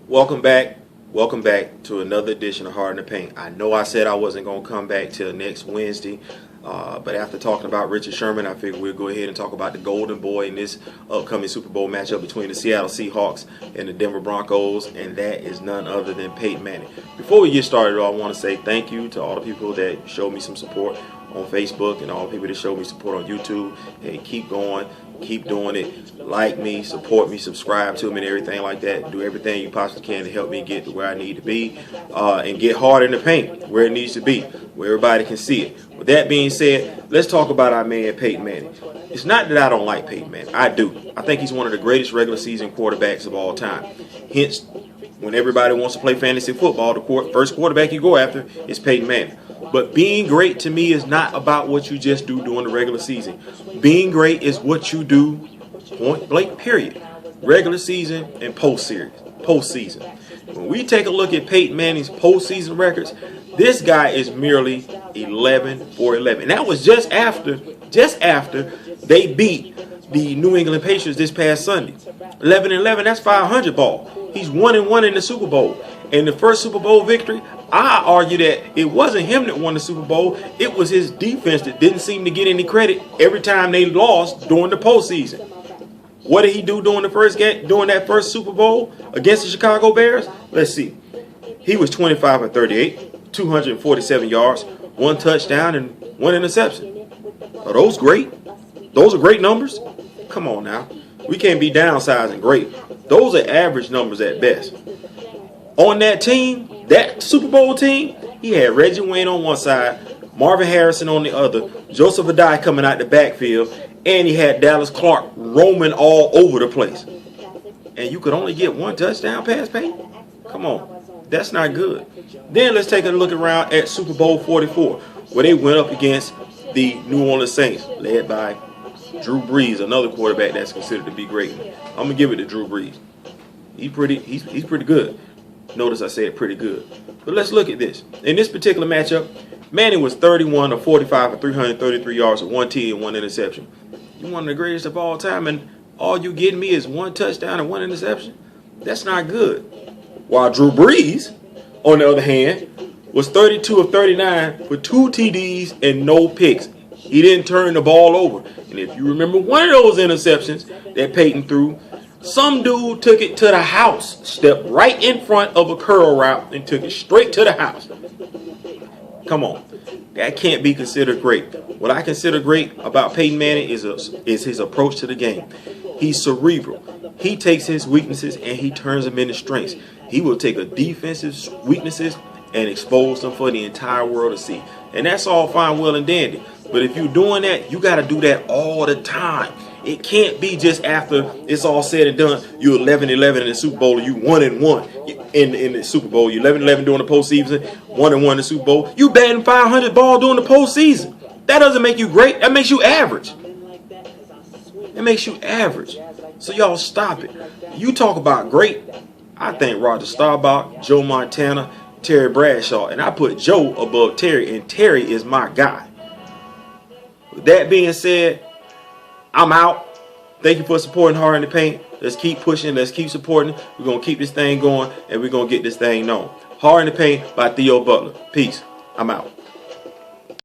Welcome back. Welcome back to another edition of Hard in the Paint. I know I said I wasn't going to come back till next Wednesday, but after talking about Richard Sherman, I figured we'll go ahead and talk about the Golden Boy in this upcoming Super Bowl matchup between the Seattle Seahawks and the Denver Broncos, and that is none other than Peyton Manning. Before we get started, I want to say thank you to all the people that showed me some support on Facebook and all the people that showed me support on YouTube. Hey, keep going. Keep doing it. Like me, support me, subscribe to me and everything like that. Do everything you possibly can to help me get to where I need to be and get hard in the paint where it needs to be, where everybody can see it. With that being said, let's talk about our man Peyton Manning. It's not that I don't like Peyton Manning. I do. I think he's one of the greatest regular season quarterbacks of all time. Hence, when everybody wants to play fantasy football, the first quarterback you go after is Peyton Manning. But being great to me is not about what you just do during the regular season. Being great is what you do, point blank, period. Regular season and postseason. When we take a look at Peyton Manning's postseason records, this guy is merely 11-for-11. And that was just after they beat the New England Patriots this past Sunday. 11-11, that's 500 ball. He's 1-1 in the Super Bowl. And the first Super Bowl victory, I argue that it wasn't him that won the Super Bowl. It was his defense that didn't seem to get any credit every time they lost during the postseason. What did he do during the first game, during that first Super Bowl against the Chicago Bears? Let's see. He was 25-for-38, 247 yards, 1 touchdown, and 1 interception. Are those great? Those are great numbers? Come on now. We can't be downsizing great. Those are average numbers at best. On that team, that Super Bowl team, he had Reggie Wayne on one side, Marvin Harrison on the other, Joseph Adai coming out the backfield, and he had Dallas Clark roaming all over the place. And you could only get 1 touchdown pass, Peyton? Come on. That's not good. Then let's take a look around at Super Bowl 44, where they went up against the New Orleans Saints, led by Drew Brees, another quarterback that's considered to be great. I'm going to give it to Drew Brees. He's pretty good. Notice I said pretty good. But let's look at this. In this particular matchup, Manning was 31-of-45 for 333 yards with 1 TD and 1 interception. You're one of the greatest of all time, and all you getting me is 1 touchdown and 1 interception? That's not good. While Drew Brees, on the other hand, was 32-of-39 for 2 TDs and no picks. He didn't turn the ball over. And if you remember one of those interceptions that Peyton threw, some dude took it to the house, stepped right in front of a curl route and took it straight to the house. Come on. That can't be considered great. What I consider great about Peyton Manning is his approach to the game. He's cerebral. He takes his weaknesses and he turns them into strengths. He will take a defensive weaknesses and expose them for the entire world to see. And that's all fine, well, and dandy. But if you're doing that, you got to do that all the time. It can't be just after it's all said and done, you're 11-11 in the Super Bowl, you 1-1 in the Super Bowl. You're 11-11 during the postseason, 1-1 in the Super Bowl. You batting 500 ball during the postseason. That doesn't make you great. That makes you average. It makes you average. So y'all stop it. You talk about great. I think Roger Staubach, Joe Montana, Terry Bradshaw, and I put Joe above Terry, and Terry is my guy. With that being said, I'm out. Thank you for supporting Hard in the Paint. Let's keep pushing. Let's keep supporting. We're going to keep this thing going, and we're going to get this thing known. Hard in the Paint by Theo Butler. Peace. I'm out.